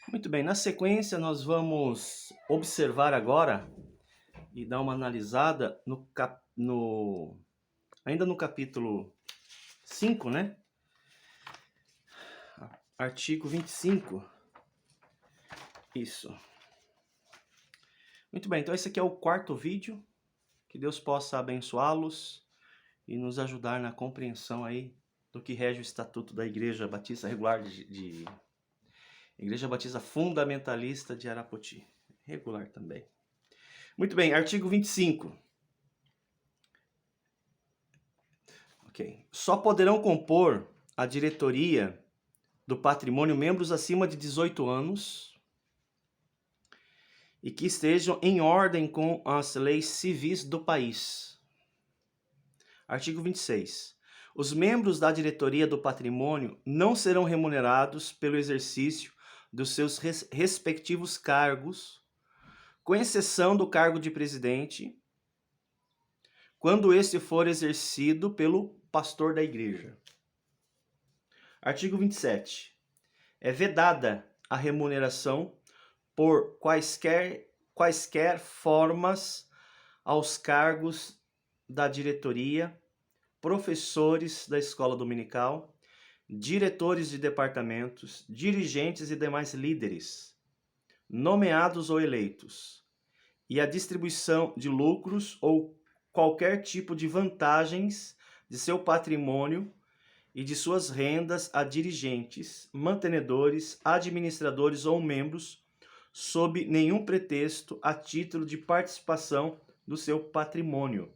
Muito bem, na sequência nós vamos observar agora e dar uma analisada ainda no capítulo 5, né? Artigo 25. Isso. Muito bem, então esse aqui é o quarto vídeo. Que Deus possa abençoá-los e nos ajudar na compreensão aí do que rege o Estatuto da Igreja Batista Regular de Igreja Batista Fundamentalista de Arapoti. Regular também. Muito bem, artigo 25. Ok. Só poderão compor a diretoria do patrimônio membros acima de 18 anos e que estejam em ordem com as leis civis do país. Artigo 26. Os membros da diretoria do patrimônio não serão remunerados pelo exercício dos seus respectivos cargos, com exceção do cargo de presidente, quando este for exercido pelo pastor da igreja. Artigo 27. É vedada a remuneração por quaisquer formas aos cargos da diretoria, professores da escola dominical, diretores de departamentos, dirigentes e demais líderes, nomeados ou eleitos, e a distribuição de lucros ou qualquer tipo de vantagens de seu patrimônio e de suas rendas a dirigentes, mantenedores, administradores ou membros, sob nenhum pretexto, a título de participação do seu patrimônio.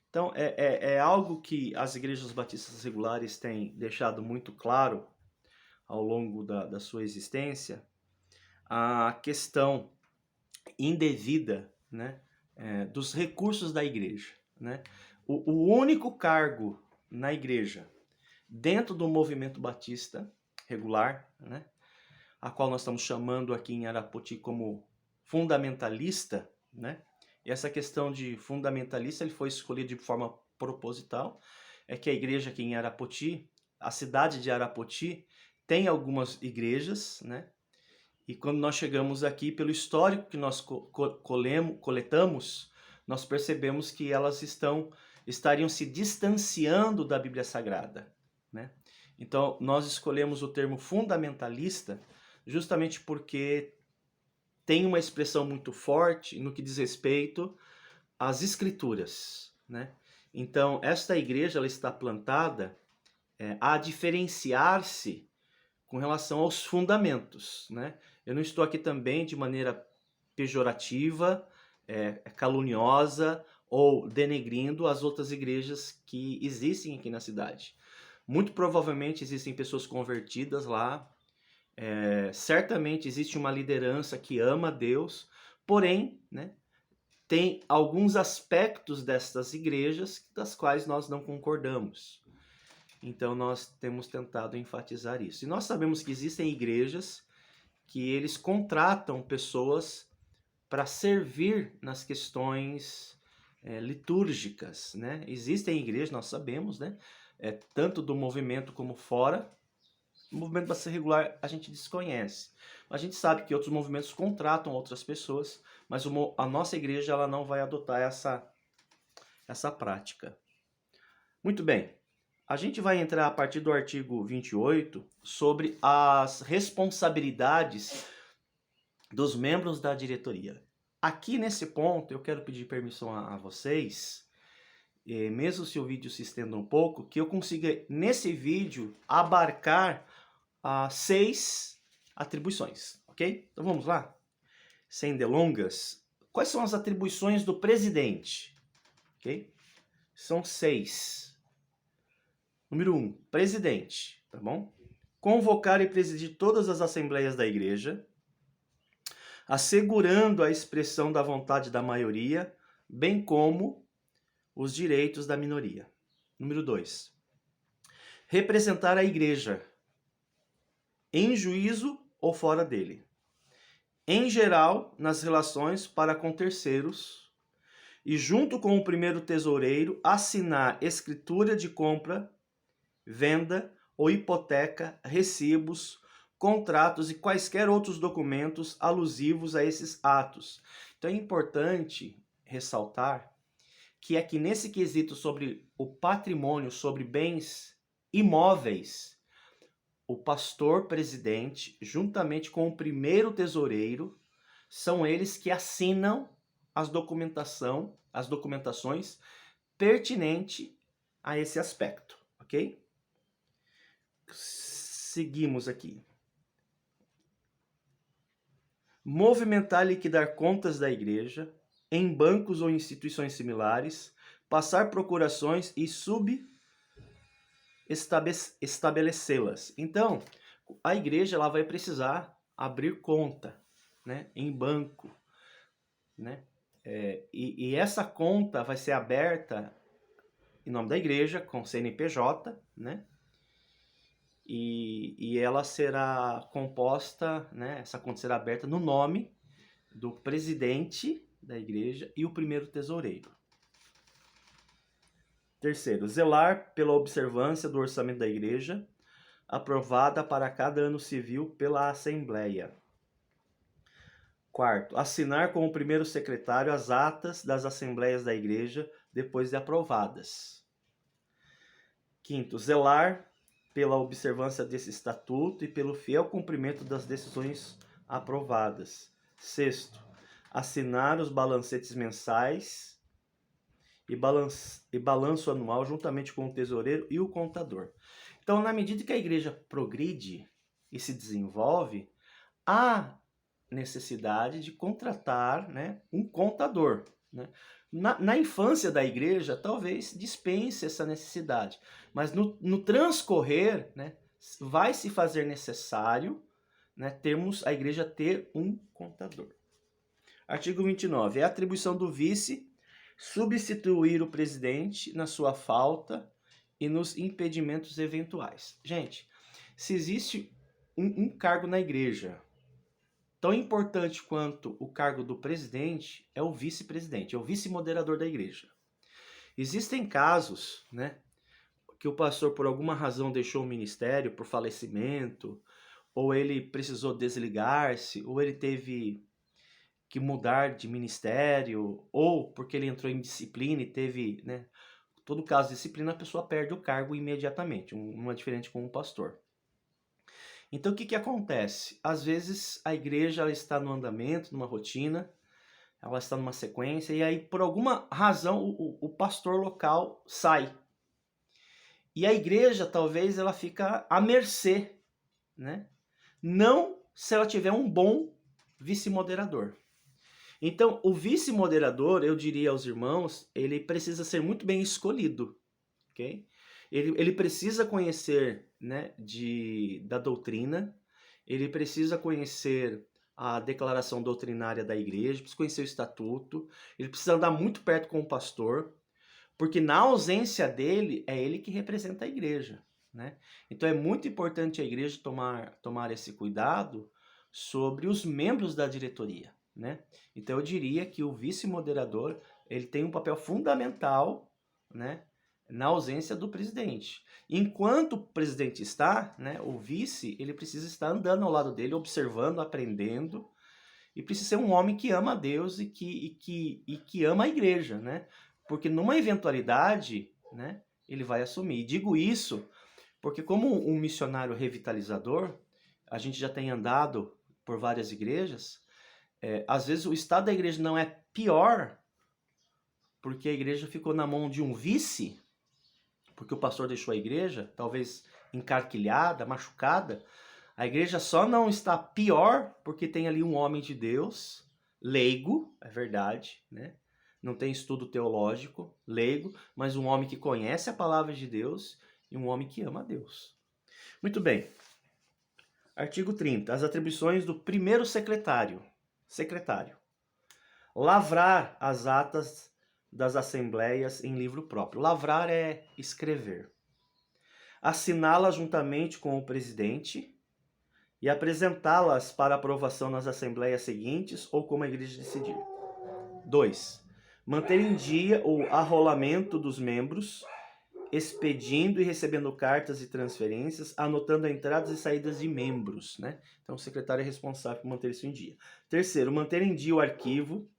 Então, é algo que as igrejas batistas regulares têm deixado muito claro ao longo da sua existência, a questão indevida, né, dos recursos da igreja. Né? O único cargo na igreja, dentro do movimento batista regular, né, a qual nós estamos chamando aqui em Arapoti como fundamentalista, né? E essa questão de fundamentalista ele foi escolhido de forma proposital, é que a igreja aqui em Arapoti, a cidade de Arapoti, tem algumas igrejas, né? E quando nós chegamos aqui, pelo histórico que nós coletamos, nós percebemos que elas estariam se distanciando da Bíblia Sagrada, né? Então, nós escolhemos o termo fundamentalista justamente porque tem uma expressão muito forte no que diz respeito às escrituras, né? Então, esta igreja ela está plantada a diferenciar-se com relação aos fundamentos, né? Eu não estou aqui também de maneira pejorativa, caluniosa ou denegrindo as outras igrejas que existem aqui na cidade. Muito provavelmente existem pessoas convertidas lá, certamente existe uma liderança que ama Deus, porém, né, tem alguns aspectos destas igrejas das quais nós não concordamos. Então nós temos tentado enfatizar isso. E nós sabemos que existem igrejas que eles contratam pessoas para servir nas questões litúrgicas, né? Existem igrejas, nós sabemos, né? Tanto do movimento como fora. O movimento batista regular a gente desconhece. A gente sabe que outros movimentos contratam outras pessoas, mas a nossa igreja ela não vai adotar essa prática. Muito bem. A gente vai entrar a partir do artigo 28 sobre as responsabilidades dos membros da diretoria. Aqui nesse ponto eu quero pedir permissão a vocês, mesmo se o vídeo se estenda um pouco, que eu consiga nesse vídeo abarcar 6 atribuições, ok? Então vamos lá? Sem delongas, quais são as atribuições do presidente? Ok? São 6. Número 1, presidente, tá bom? Convocar e presidir todas as assembleias da igreja, assegurando a expressão da vontade da maioria, bem como os direitos da minoria. Número 2, representar a igreja em juízo ou fora dele. Em geral, nas relações para com terceiros, e junto com o primeiro tesoureiro, assinar escritura de compra, venda ou hipoteca, recibos, contratos e quaisquer outros documentos alusivos a esses atos. Então é importante ressaltar que aqui nesse quesito sobre o patrimônio, sobre bens imóveis, o pastor presidente, juntamente com o primeiro tesoureiro, são eles que assinam as documentações pertinentes a esse aspecto, ok? Seguimos aqui. Movimentar e liquidar contas da igreja em bancos ou instituições similares, passar procurações e estabelecê-las. Então, a igreja ela vai precisar abrir conta, né, em banco, né? E essa conta vai ser aberta em nome da igreja, com CNPJ, né? E ela será composta, né? Essa conta será aberta no nome do presidente da igreja e o primeiro tesoureiro. Terceiro, zelar pela observância do orçamento da igreja, aprovada para cada ano civil pela Assembleia. Quarto, assinar com o primeiro secretário as atas das assembleias da igreja depois de aprovadas. Quinto, zelar pela observância desse estatuto e pelo fiel cumprimento das decisões aprovadas. Sexto, assinar os balancetes mensais e balanço anual juntamente com o tesoureiro e o contador. Então, na medida que a igreja progride e se desenvolve, há necessidade de contratar, né, um contador, né? Na infância da igreja, talvez dispense essa necessidade, mas no transcorrer, né, vai se fazer necessário, né, termos a igreja ter um contador. Artigo 29. É a atribuição do vice substituir o presidente na sua falta e nos impedimentos eventuais. Gente, se existe um cargo na igreja tão importante quanto o cargo do presidente, é o vice-presidente, é o vice-moderador da igreja. Existem casos, né, que o pastor por alguma razão deixou o ministério por falecimento, ou ele precisou desligar-se, ou ele teve que mudar de ministério, ou porque ele entrou em disciplina e teve, né, todo caso de disciplina, a pessoa perde o cargo imediatamente, não é diferente com um pastor. Então, o que acontece? Às vezes, a igreja ela está no andamento, numa rotina, ela está numa sequência, e aí, por alguma razão, o pastor local sai. E a igreja, talvez, ela fica à mercê, né? Não se ela tiver um bom vice-moderador. Então, o vice-moderador, eu diria aos irmãos, ele precisa ser muito bem escolhido, ok? Ele precisa conhecer, né, da doutrina, ele precisa conhecer a declaração doutrinária da igreja, precisa conhecer o estatuto, ele precisa andar muito perto com o pastor, porque na ausência dele, é ele que representa a igreja, né? Então é muito importante a igreja tomar esse cuidado sobre os membros da diretoria, né? Então eu diria que o vice-moderador, ele tem um papel fundamental, né, na ausência do presidente. Enquanto o presidente está, né, o vice, ele precisa estar andando ao lado dele, observando, aprendendo, e precisa ser um homem que ama a Deus e que ama a igreja, né? Porque numa eventualidade, né, ele vai assumir. E digo isso porque como um missionário revitalizador, a gente já tem andado por várias igrejas, às vezes o estado da igreja não é pior porque a igreja ficou na mão de um vice, porque o pastor deixou a igreja, talvez encarquilhada, machucada. A igreja só não está pior porque tem ali um homem de Deus, leigo, é verdade, né? Não tem estudo teológico, leigo, mas um homem que conhece a palavra de Deus e um homem que ama a Deus. Muito bem. Artigo 30. As atribuições do primeiro secretário. Lavrar as atas das assembleias em livro próprio. Lavrar é escrever. Assiná-las juntamente com o presidente e apresentá-las para aprovação nas assembleias seguintes ou como a igreja decidir. 2. Manter em dia o arrolamento dos membros expedindo e recebendo cartas e transferências, anotando entradas e saídas de membros, né? Então, o secretário é responsável por manter isso em dia. Terceiro, manter em dia o arquivo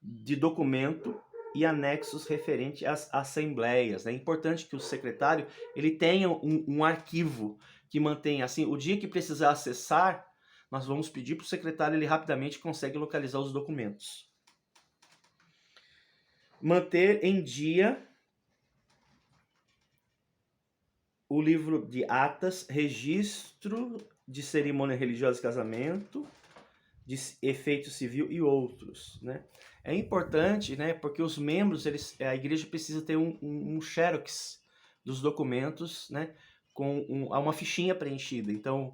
de documento e anexos referente às assembleias. É importante que o secretário ele tenha um arquivo que mantenha, assim, o dia que precisar acessar, nós vamos pedir para o secretário, ele rapidamente consegue localizar os documentos. Manter em dia o livro de atas, registro de cerimônia religiosa de casamento, de efeito civil e outros, né? É importante, né, porque os membros, a igreja precisa ter um xerox dos documentos, né, com uma fichinha preenchida. Então,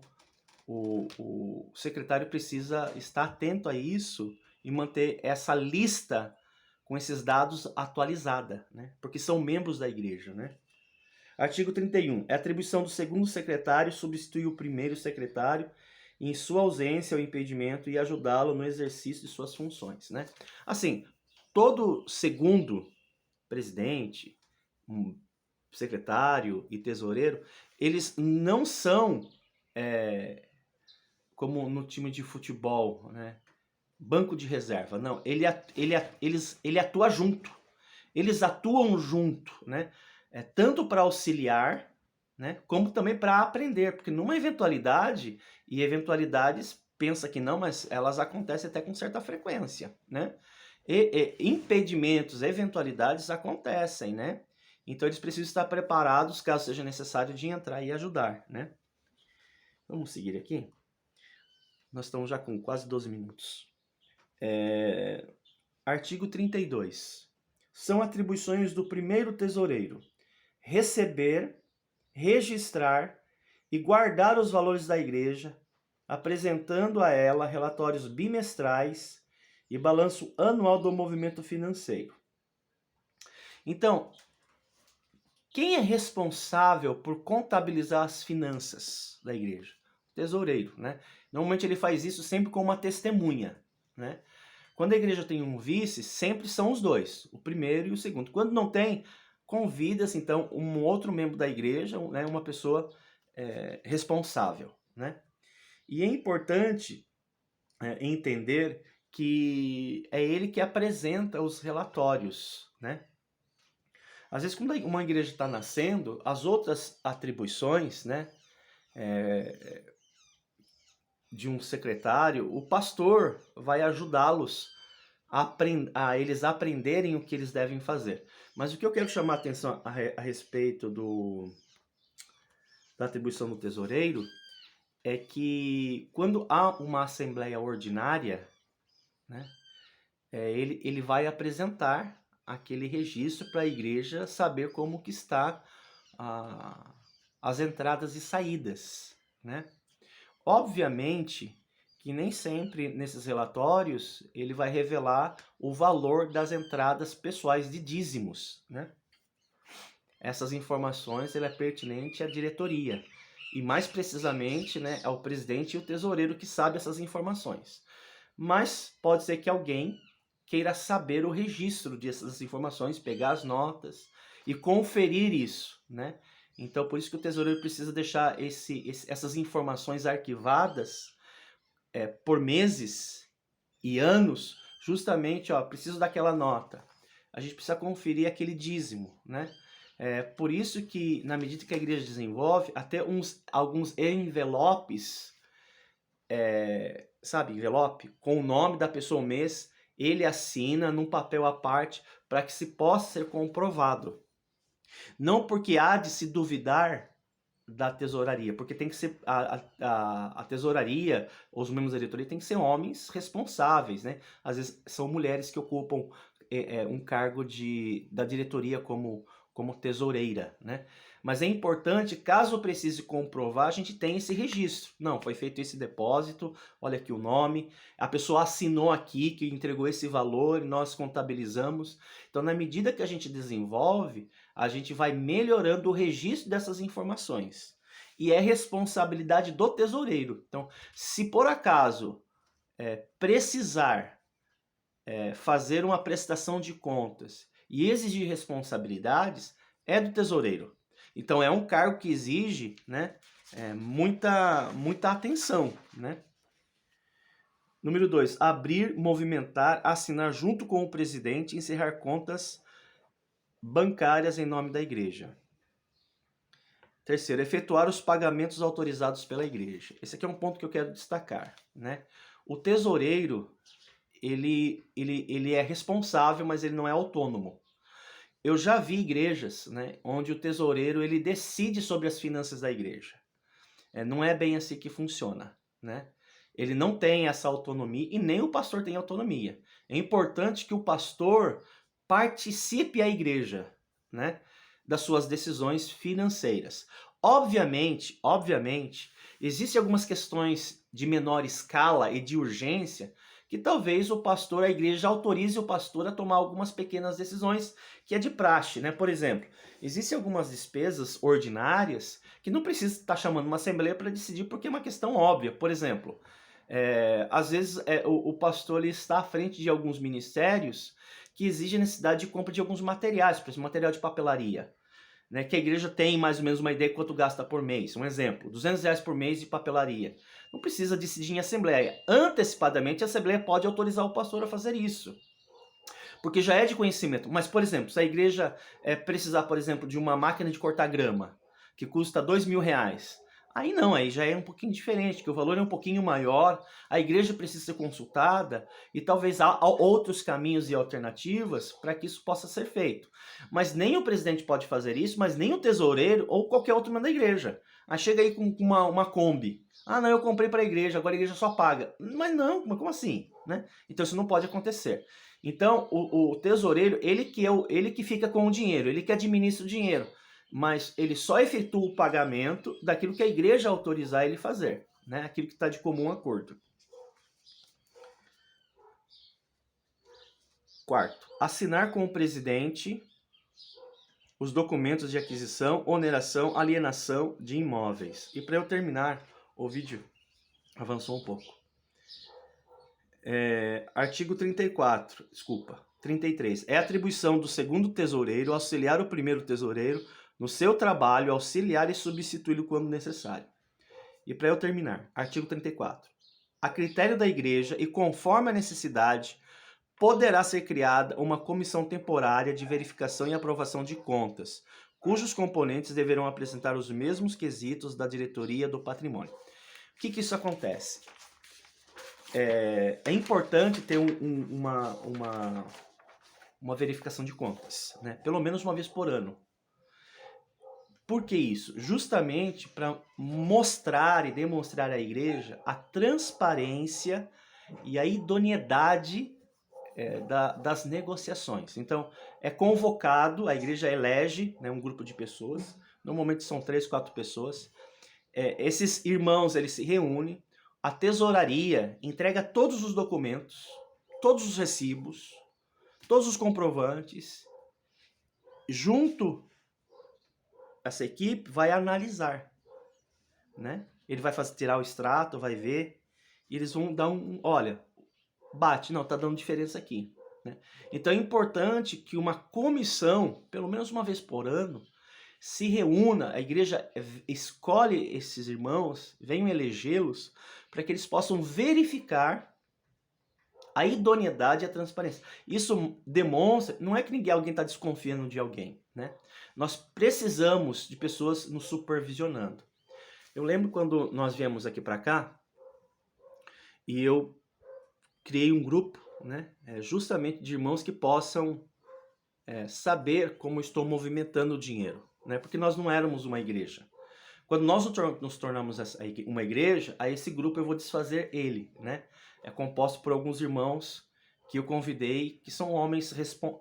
o secretário precisa estar atento a isso e manter essa lista com esses dados atualizada, né, porque são membros da igreja, né? Artigo 31. É atribuição do segundo secretário substituir o primeiro secretário em sua ausência ou impedimento e ajudá-lo no exercício de suas funções, né? Assim, todo segundo presidente, secretário e tesoureiro, eles não são como no time de futebol, né? Banco de reserva. Não, ele atua junto. Eles atuam junto, né? Tanto para auxiliar, né, como também para aprender, porque numa eventualidade, e eventualidades pensa que não, mas elas acontecem até com certa frequência, né? Impedimentos, eventualidades acontecem, né? Então eles precisam estar preparados caso seja necessário de entrar e ajudar, né? Vamos seguir aqui. Nós estamos já com quase 12 minutos. Artigo 32. São atribuições do primeiro tesoureiro receber, registrar e guardar os valores da igreja, apresentando a ela relatórios bimestrais e balanço anual do movimento financeiro. Então, quem é responsável por contabilizar as finanças da igreja? O tesoureiro, né? Normalmente ele faz isso sempre com uma testemunha, né? Quando a igreja tem um vice, sempre são os dois, o primeiro e o segundo. Quando não tem, convida-se, então, um outro membro da igreja, né, uma pessoa responsável, né? E é importante entender que é ele que apresenta os relatórios, né? Às vezes, quando uma igreja está nascendo, as outras atribuições, né, de um secretário, o pastor vai ajudá-los a eles aprenderem o que eles devem fazer. Mas o que eu quero chamar a atenção a respeito da atribuição do tesoureiro é que quando há uma assembleia ordinária, né, ele vai apresentar aquele registro para a igreja saber como que está as entradas e saídas, né? Obviamente que nem sempre nesses relatórios ele vai revelar o valor das entradas pessoais de dízimos, né? Essas informações ela é pertinente à diretoria e mais precisamente, né, ao presidente e o tesoureiro que sabe essas informações. Mas pode ser que alguém queira saber o registro dessas informações, pegar as notas e conferir isso, né? Então, por isso que o tesoureiro precisa deixar essas informações arquivadas por meses e anos, justamente, preciso daquela nota. A gente precisa conferir aquele dízimo, né? Por isso que, na medida que a igreja desenvolve, até alguns envelopes, sabe, envelope, com o nome da pessoa, o mês, ele assina num papel à parte para que se possa ser comprovado. Não porque há de se duvidar da tesouraria, porque tem que ser a tesouraria, os membros da diretoria tem que ser homens responsáveis, né? Às vezes são mulheres que ocupam um cargo da diretoria como tesoureira, né? Mas é importante, caso precise comprovar, a gente tem esse registro. Não, foi feito esse depósito, olha aqui o nome, a pessoa assinou aqui que entregou esse valor, nós contabilizamos. Então, na medida que a gente desenvolve, a gente vai melhorando o registro dessas informações. E é responsabilidade do tesoureiro. Então, se por acaso precisar fazer uma prestação de contas e exigir responsabilidades, é do tesoureiro. Então é um cargo que exige, né, muita atenção, né? Número 2, abrir, movimentar, assinar junto com o presidente e encerrar contas bancárias em nome da igreja. Terceiro, efetuar os pagamentos autorizados pela igreja. Esse aqui é um ponto que eu quero destacar, né? O tesoureiro, ele é responsável, mas ele não é autônomo. Eu já vi igrejas, né, onde o tesoureiro ele decide sobre as finanças da igreja. Não é bem assim que funciona, né? Ele não tem essa autonomia e nem o pastor tem autonomia. É importante que o pastor participe a igreja, né, das suas decisões financeiras. Obviamente, existem algumas questões de menor escala e de urgência que talvez o pastor, a igreja autorize o pastor a tomar algumas pequenas decisões que é de praxe, né? Por exemplo, existem algumas despesas ordinárias que não precisa estar chamando uma assembleia para decidir porque é uma questão óbvia. Por exemplo, às vezes o pastor ele está à frente de alguns ministérios que exigem a necessidade de compra de alguns materiais, por exemplo, material de papelaria, né, que a igreja tem mais ou menos uma ideia de quanto gasta por mês. Um exemplo, R$200 por mês de papelaria. Não precisa decidir em assembleia. Antecipadamente, a assembleia pode autorizar o pastor a fazer isso, porque já é de conhecimento. Mas, por exemplo, se a igreja precisar, por exemplo, de uma máquina de cortar grama, que custa R$2.000, aí não, aí já é um pouquinho diferente, que o valor é um pouquinho maior, a igreja precisa ser consultada e talvez há outros caminhos e alternativas para que isso possa ser feito. Mas nem o presidente pode fazer isso, mas nem o tesoureiro ou qualquer outro membro da igreja. Aí chega aí com uma Kombi. Ah, não, eu comprei para a igreja, agora a igreja só paga. Mas não, mas como assim? Né? Então isso não pode acontecer. Então o tesoureiro, ele que fica com o dinheiro, ele que administra o dinheiro, mas ele só efetua o pagamento daquilo que a igreja autorizar ele fazer, né? Aquilo que está de comum acordo. Quarto, assinar com o presidente os documentos de aquisição, oneração, alienação de imóveis. E para eu terminar, o vídeo avançou um pouco. Artigo 33. É atribuição do segundo tesoureiro auxiliar o primeiro tesoureiro no seu trabalho, auxiliar e substituí-lo quando necessário. E para eu terminar, artigo 34. A critério da igreja e conforme a necessidade, poderá ser criada uma comissão temporária de verificação e aprovação de contas, cujos componentes deverão apresentar os mesmos quesitos da diretoria do patrimônio. O que isso acontece? É importante ter uma verificação de contas, né? Pelo menos uma vez por ano. Por que isso? Justamente para mostrar e demonstrar à igreja a transparência e a idoneidade das negociações. Então, é convocado, a igreja elege, né, um grupo de pessoas, normalmente são 3, 4 pessoas. Esses irmãos, eles se reúnem, a tesouraria entrega todos os documentos, todos os recibos, todos os comprovantes, junto essa equipe vai analisar, né? Ele vai tirar o extrato, vai ver, e eles vão dar olha, bate, não, tá dando diferença aqui, né? Então é importante que uma comissão, pelo menos uma vez por ano, se reúna, a igreja escolhe esses irmãos, venham elegê-los, para que eles possam verificar a idoneidade e a transparência. Isso demonstra, não é que alguém está desconfiando de alguém, né? Nós precisamos de pessoas nos supervisionando. Eu lembro quando nós viemos aqui para cá, e eu criei um grupo, né, justamente de irmãos que possam saber como estou movimentando o dinheiro, né? Porque nós não éramos uma igreja. Quando nós nos tornamos uma igreja, a esse grupo eu vou desfazer ele, né? É composto por alguns irmãos que eu convidei, que são homens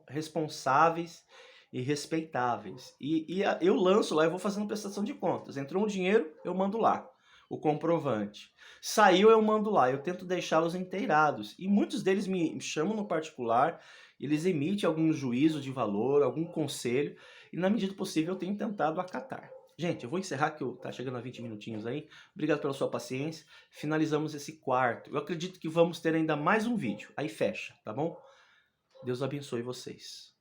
responsáveis e respeitáveis. E eu lanço lá, eu vou fazendo prestação de contas. Entrou um dinheiro, eu mando lá o comprovante. Saiu, eu mando lá. Eu tento deixá-los inteirados. E muitos deles me chamam no particular, eles emitem algum juízo de valor, algum conselho, e na medida do possível eu tenho tentado acatar. Gente, eu vou encerrar que tá chegando a 20 minutinhos aí. Obrigado pela sua paciência. Finalizamos esse quarto. Eu acredito que vamos ter ainda mais um vídeo. Aí fecha, tá bom? Deus abençoe vocês.